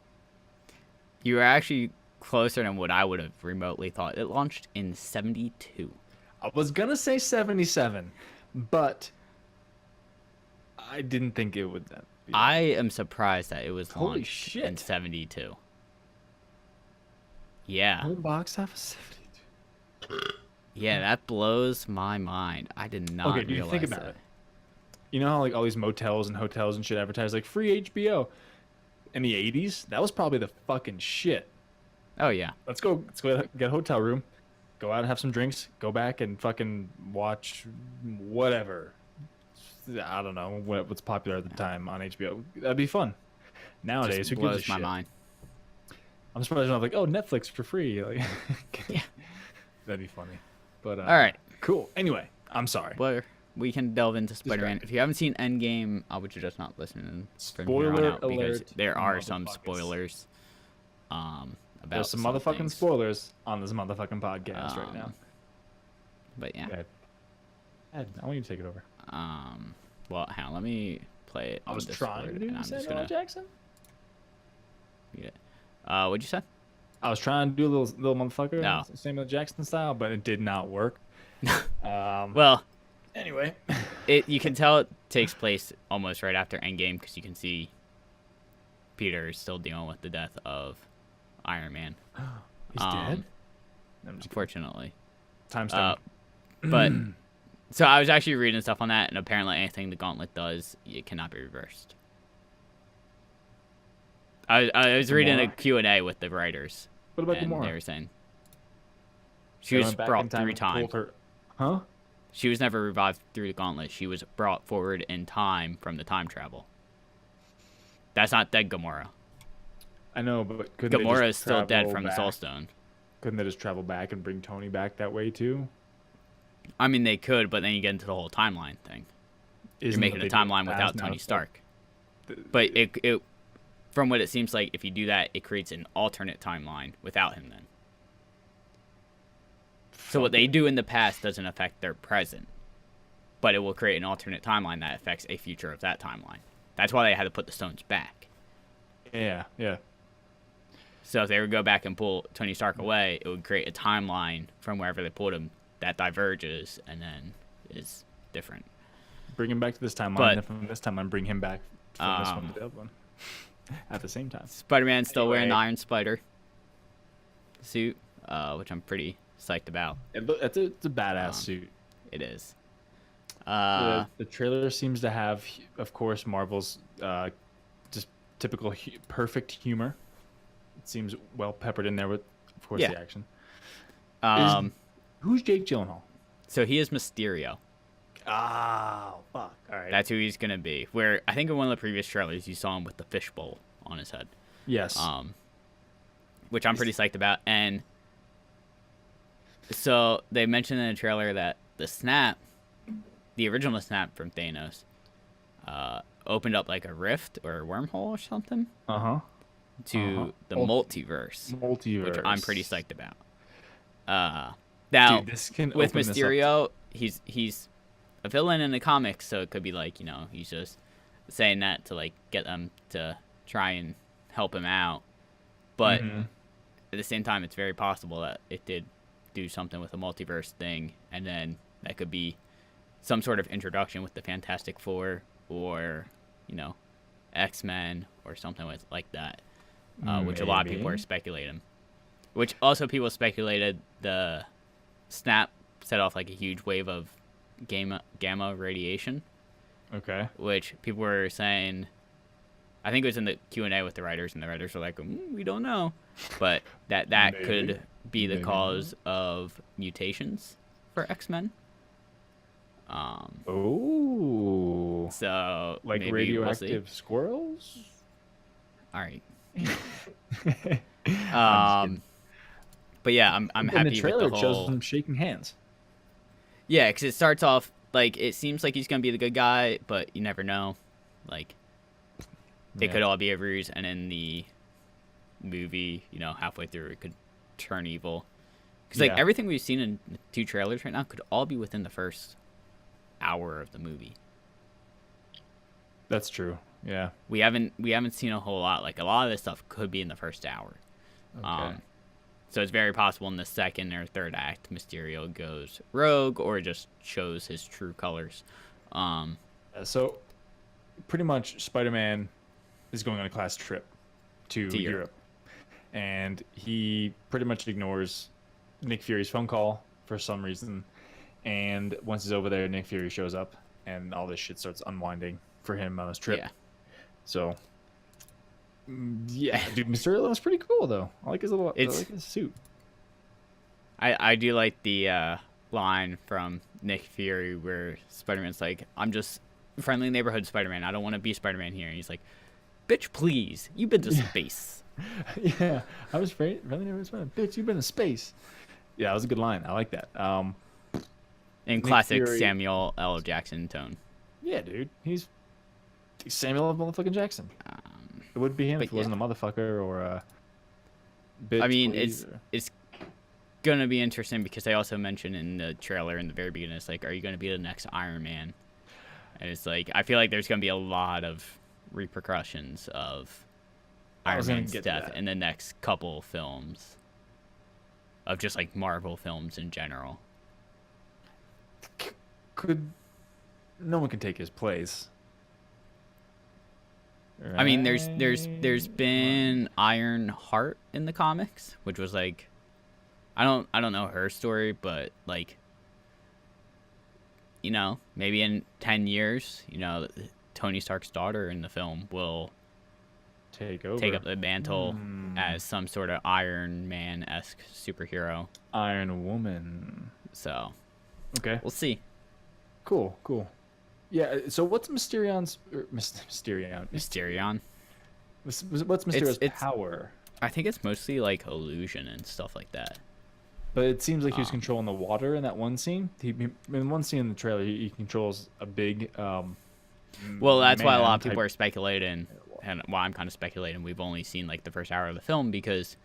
you were actually closer than what I would have remotely thought. It launched in 72. I was gonna say 77, but I didn't think it would. That be. I am surprised that it was Holy launched in shit. 72. Yeah. Home box office 72. Yeah, that blows my mind. I did not Okay, do you realize think about that. it? You know how like all these motels and hotels and shit advertise like free HBO. In the 80s, that was probably the fucking shit. Oh, yeah. Let's go get a hotel room, go out and have some drinks, go back and fucking watch whatever. I don't know what's popular at the time on HBO. That'd be fun. Nowadays, Just who gives blows a my shit? mind. I'm surprised they're not like, oh, Netflix for free. Like, Yeah. that'd be funny. But All right. cool. Anyway, I'm sorry. Well, we can delve into Spider-Man. Distracted. If you haven't seen Endgame, I would suggest not listening from here on Spoiler out because alert, there are some motherfuckers. spoilers about There's some some motherfucking things. spoilers on this motherfucking podcast right now. But yeah. Go ahead. Ed, I want you to take it over. Well, hang on. Let me play it. I on was trying to Discord, do and I'm just Samuel gonna L. Jackson. read it. What'd you say? I was trying to do a little motherfucker, No. Samuel L. Jackson style, but it did not work. Well, Anyway, you can tell it takes place almost right after Endgame because you can see Peter is still dealing with the death of Iron Man. he's dead. No, I'm just kidding. Unfortunately. Timestamp. But so I was actually reading stuff on that, and apparently anything the Gauntlet does, it cannot be reversed. I was reading a Gamora? Q&A with the writers, What about and they Gamora? were saying she They was went back in brought time 3 and times. pulled her- Huh? She was never revived through the Gauntlet. She was brought forward in time from the time travel. That's not dead Gamora. I know, but couldn't they Gamora just is still dead travel from the back? Soul Stone. Couldn't they just travel back and bring Tony back that way too? I mean, they could, but then you get into the whole timeline thing. You're Isn't making what a they do in timeline the without past now? Tony It's Stark. like But it from what it seems like, if you do that, it creates an alternate timeline without him then. So what they do in the past doesn't affect their present, but it will create an alternate timeline that affects a future of that timeline. That's why they had to put the stones back. Yeah, yeah. So if they would go back and pull Tony Stark away, it would create a timeline from wherever they pulled him that diverges and then is different. Bring him back to this timeline, But, and from this timeline, bring him back from this one to the other one at the same time. Spider-Man's still wearing the Anyway. Iron Spider suit, which I'm pretty psyched about. It's a badass suit. It is. The trailer seems to have, of course, Marvel's just typical perfect humor. It seems well peppered in there with, of course, Yeah. the action. Who's Jake Gyllenhaal? So he is Mysterio. Oh, fuck. All right. That's who he's gonna be. Where I think in one of the previous trailers you saw him with the fishbowl on his head, yes. which I'm pretty psyched about. And So they mentioned in the trailer that the snap, the original snap from Thanos, opened up like a rift or a wormhole or something to the multiverse, which I'm pretty psyched about. Now, dude, this can with open this up. Mysterio, he's a villain in the comics, so it could be like, you know, he's just saying that to like get them to try and help him out. But at the same time, it's very possible that it did do something with a multiverse thing, and then that could be some sort of introduction with the Fantastic Four or, you know, X-Men or something like that, which a lot of people are speculating. Which also people speculated the snap set off like a huge wave of gamma radiation. Okay. Which people were saying, I think it was in the Q&A with the writers, and the writers were like, we don't know. But that could be the cause of mutations for X-Men. Oh. So like maybe radioactive squirrels? All right. But yeah, I'm happy in the trailer, with the whole... it shows them shaking hands. Yeah, because it starts off like it seems like he's gonna be the good guy, but you never know. Like they could all be a ruse, and in the movie, you know, halfway through, it could turn evil. Because like everything we've seen in the 2 trailers right now could all be within the first hour of the movie. That's true. Yeah. We haven't seen a whole lot. Like a lot of this stuff could be in the first hour. Okay. So it's very possible in the second or third act, Mysterio goes rogue or just shows his true colors. So, pretty much, Spider-Man is going on a class trip to Europe. And he pretty much ignores Nick Fury's phone call for some reason. And once he's over there, Nick Fury shows up, and all this shit starts unwinding for him on his trip. Yeah. So... yeah, dude, Mysterio looks pretty cool though. I like his I like his suit. I do like the line from Nick Fury where Spider-Man's like, "I'm just friendly neighborhood Spider-Man. I don't want to be Spider-Man here." And he's like, "Bitch, please, you've been to space." Yeah, I was friendly neighborhood Spider-Man. Bitch, you've been to space. Yeah, that was a good line. I like that. In classic Samuel L. Jackson tone. Yeah, dude, he's Samuel L. motherfucking Jackson. It would be him if it wasn't a motherfucker or a bitch. I mean, it's gonna be interesting because they also mentioned in the trailer in the very beginning, it's like, are you gonna be the next Iron Man? And it's like, I feel like there's gonna be a lot of repercussions of Iron Man's death in the next couple films, of just like Marvel films in general. No one can take his place. Right. I mean, there's been Iron Heart in the comics, which was like, I don't know her story, but like, you know, maybe in 10 years, you know, Tony Stark's daughter in the film will take up the mantle as some sort of Iron Man-esque superhero. Iron Woman. So, okay, we'll see. Cool. Yeah, so what's Mysterion's... Mysterion? What's Mysterio's power? I think it's mostly, like, illusion and stuff like that. But it seems like he was controlling the water in that one scene. In one scene in the trailer, he controls a big... well, that's why a lot of people are speculating, and why I'm kind of speculating we've only seen, like, the first hour of the film, because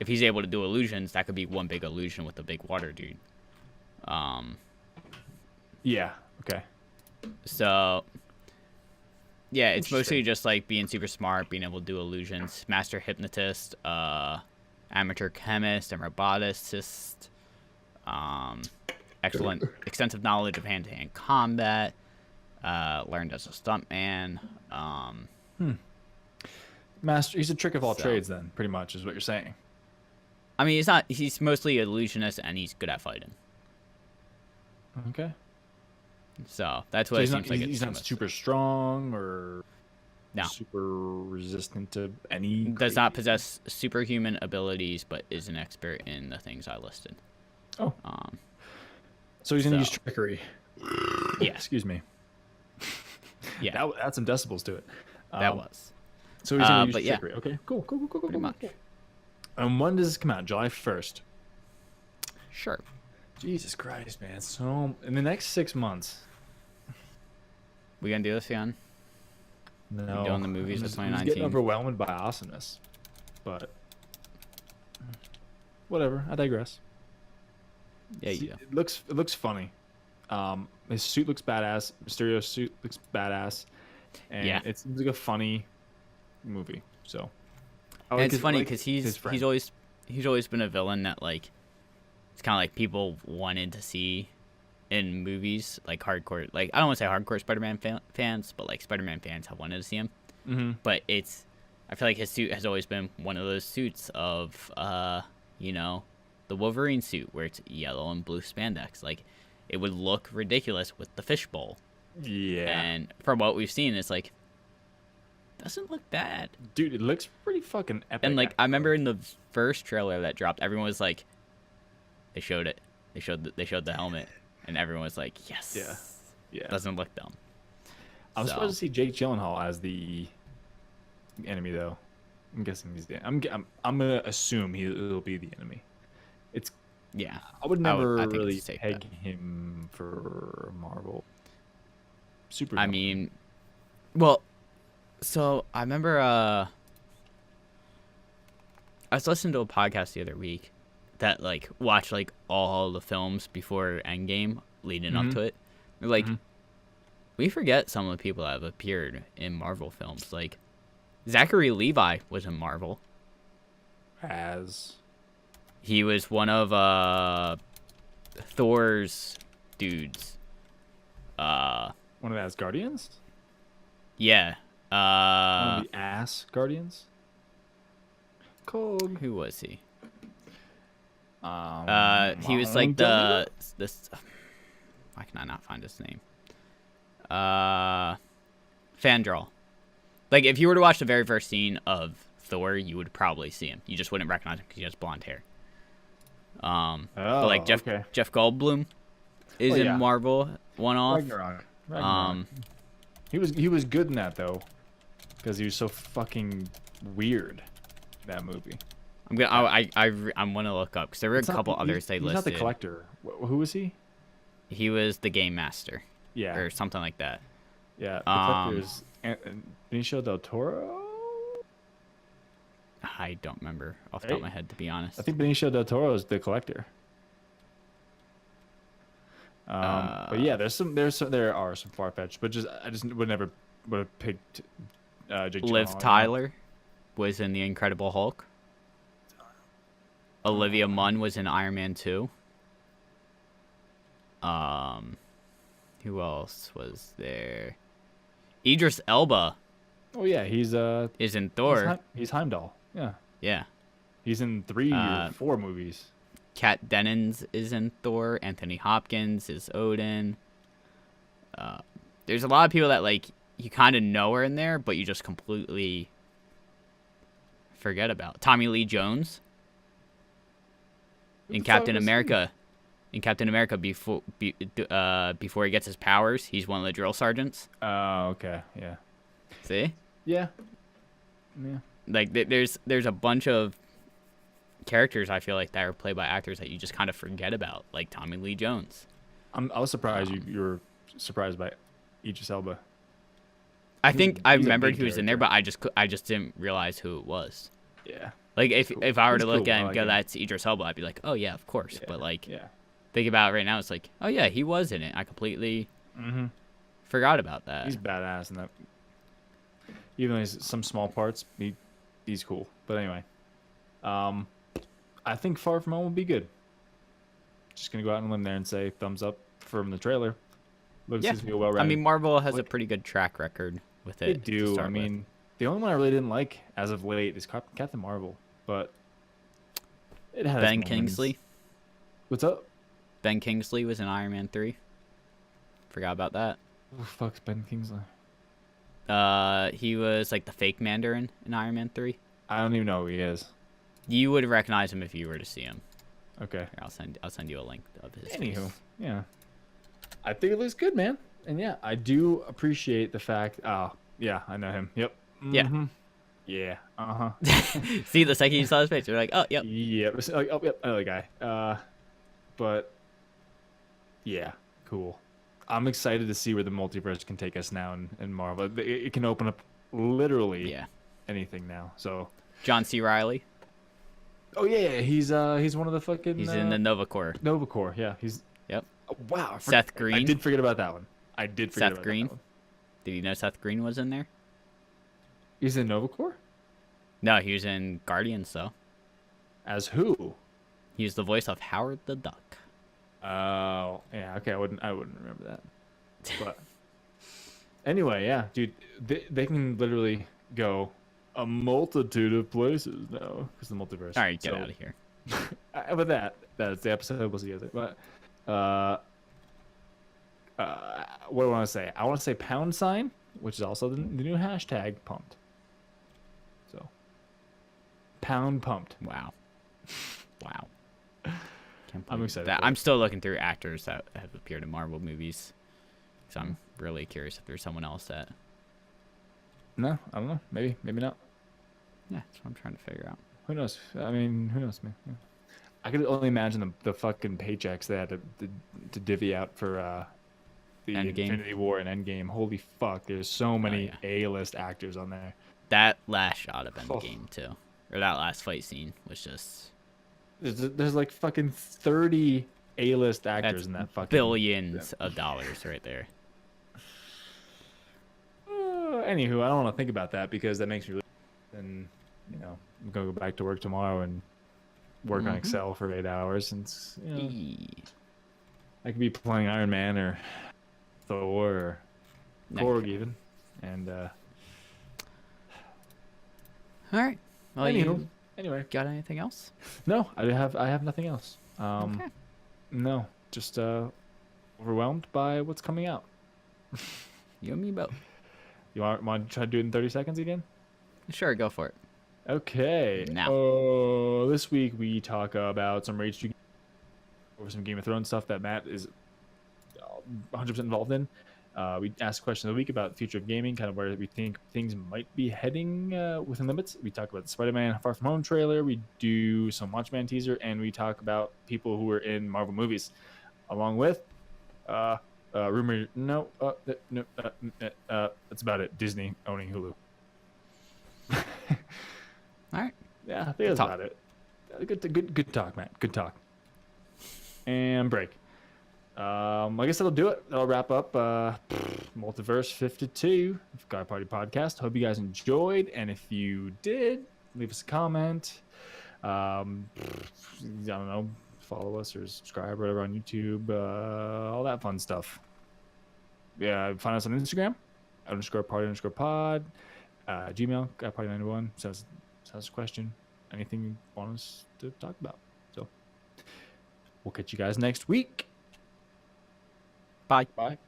if he's able to do illusions, that could be one big illusion with the big water dude. Yeah, okay. So, yeah, it's mostly just like being super smart, being able to do illusions, master hypnotist, amateur chemist, and roboticist, extensive knowledge of hand-to-hand combat, learned as a stuntman. Master, he's a trick of all trades then, pretty much, is what you're saying. I mean, he's mostly illusionist, and he's good at fighting. Okay. So that's what it seems like. He's not super strong or super resistant to any. Does not possess superhuman abilities, but is an expert in the things I listed. Oh. So he's gonna use trickery. Yeah. Excuse me. Yeah. That had some decibels to it. That was. So he's gonna use trickery. Yeah. Okay. Cool. Pretty much. And when does this come out? July 1st. Sure. Jesus Christ, man. So in the next 6 months. We gonna do this again? No. We doing the movies of I'm just 2019? getting overwhelmed by awesomeness. But whatever. I digress. Yeah, See, yeah. it looks funny. His suit looks badass. Mysterio's suit looks badass. And Yeah. it seems like a funny movie. So And it's funny like because his friend. he's always been a villain that like it's kind of like people wanted to see in movies, like hardcore, like I don't want to say hardcore Spider-Man fans, but like Spider-Man fans have wanted to see him. Mm-hmm. But I feel like his suit has always been one of those suits of you know, the Wolverine suit where it's yellow and blue spandex. Like it would look ridiculous with the fishbowl. Yeah. And from what we've seen, it's like doesn't look bad. Dude, it looks pretty fucking epic. And like I remember in the first trailer that dropped, everyone was like, they showed it, they showed the helmet, and everyone was like, yes, Yeah. doesn't look dumb. I'm So- supposed to see Jake Gyllenhaal as the enemy, though. I'm guessing he's the. I'm gonna assume he'll be the enemy. It's. Yeah, I would I never think it's really a safe peg bet. him for Marvel. Super. I dumb. mean, well, so I remember I was listening to a podcast the other week that like watched like all the films before Endgame leading up Mhm. to it. They're like, Mhm. we forget some of the people that have appeared in Marvel films. Like Zachary Levi was in Marvel. as He was one of Thor's dudes. one of the Asgardians. Yeah. One of the ass guardians. Kog. Who was he? He was don't like tell me this. Why can I not find his name? Fandral. Like if you were to watch the very first scene of Thor, you would probably see him. You just wouldn't recognize him because he has blonde hair. But like Jeff okay. Goldblum is Oh, yeah. in Marvel one-off. Ragnarok. Um, He was good in that though, because he was so fucking weird. That movie. I'm gonna look up because there were a It's not- couple he's- others they he's listed. not the collector. Who was he? He was the game master Yeah. or something like that. Yeah. The collector is Benicio del Toro. I don't remember off the top of my Right. head, to be honest. I think Benicio del Toro is the collector. But yeah, there are some far fetched, but I just would never would have picked Jake Liv Gyllenhaal, you know? Tyler was in The Incredible Hulk. Olivia Munn was in Iron Man 2. Who else was there? Idris Elba Oh yeah, he's is in Thor. He's Heimdall. Yeah, Yeah. he's in 3 Uh, or 4 movies. Kat Dennings is in Thor. Anthony Hopkins is Odin. There's a lot of people that like you kind of know are in there, but you just completely forget about. Tommy Lee Jones Who in the fuck Captain was he? America. In Captain America, before he gets his powers, he's one of the drill sergeants. Oh, okay, yeah, See, yeah. like there's a bunch of characters I feel like that are played by actors that you just kind of forget about, like Tommy Lee Jones. I was surprised you were surprised by Idris Elba. I He's think a- I he's a remembered big he was in there, character. but I just didn't realize who it was. Yeah, Like if cool. if I were He's to look cool. at I him, like and go, him. that's Idris Elba, I'd be like, oh yeah, of course. yeah. But like yeah. think about it right now, it's like, oh yeah, he was in it. I completely Mm-hmm. forgot about that. He's badass in that. Even though he's some small parts, he's cool. But anyway, I think Far From Home will be good. Just gonna go out on a limb there and say thumbs up from the trailer. Looks Yeah. to be well I read. mean, Marvel has a Like- pretty good track record with They it. to do. I start with. mean, the only one I really didn't like as of late is Captain Marvel, but it has Ben moments. Kingsley. What's up? Ben Kingsley was in Iron Man 3. Forgot about that. Who the fuck's Ben Kingsley? He was like the fake Mandarin in Iron Man 3. I don't even know who he is. You would recognize him if you were to see him. Okay. Here, I'll send you a link of his Anywho, face. yeah. I think it looks good, man. And yeah, I do appreciate the fact. Oh, yeah, I know him. Yep. Yeah. Mhm. Yeah. Uh huh. See, the second you saw his face, you're like, oh, yep. Yep. Oh, yep. Another guy. But yeah, cool. I'm excited to see where the multiverse can take us now in Marvel. It can open up literally anything now. So John C. Riley. oh yeah, he's one of the fucking He's in the Nova Corps. Nova Corps. Yeah, he's Yep. oh, wow. Seth Green. I did forget about that one. I did forget Seth about Green. that one. Did you know Seth Green was in there? He's in Nova Corps? No, he was in Guardians though. As who? He was the voice of Howard the Duck. Oh, yeah. Okay, I wouldn't remember that. But anyway, yeah, dude, they can literally go a multitude of places now because the multiverse. All right, get out of here. With that's the episode. We'll see you guys. But what do I want to say? I want to say #, which is also the new hashtag pumped. So pumped. Wow. Wow. I'm excited. I'm still looking through actors that have appeared in Marvel movies. So I'm really curious if there's someone else that. No, I don't know. Maybe not. Yeah, that's what I'm trying to figure out. Who knows? I mean, who knows, man? Yeah. I could only imagine the fucking paychecks they had to divvy out for the Endgame. Infinity War and Endgame. Holy fuck! There's so many A-list actors on there. That last shot of Endgame too, or that last fight scene was just. There's like fucking 30 A-list actors in that fucking billions of dollars right there. Anywho, I don't want to think about that because that makes me. And you know, I'm gonna go back to work tomorrow and work on Excel for 8 hours, and you know, I could be playing Iron Man or Thor or Korg even, and all right. Well, anyway, got anything else? No, I have nothing else. Okay. No, just overwhelmed by what's coming out. You and me both. You want to try to do it in 30 seconds again? Sure, go for it. Okay. Now. This week we talk about some Rage 2 or some Game of Thrones stuff that Matt is 100% involved in. We ask question of the week about the future of gaming, kind of where we think things might be heading within limits. We talk about the Spider-Man Far From Home trailer. We do some Watchmen teaser, and we talk about people who are in Marvel movies, along with rumor. That's about it. Disney owning Hulu. All right. Yeah, I think that's about it. Good talk, Matt. Good talk. And break. I guess that'll do it. That'll wrap up Multiverse 52 Guy Party Podcast. Hope you guys enjoyed, and if you did, leave us a comment. I don't know, follow us or subscribe or whatever on YouTube, all that fun stuff. Yeah, find us on Instagram _party_pod, Gmail guyparty91. Send us a question, anything you want us to talk about. So we'll catch you guys next week. Bye. Bye.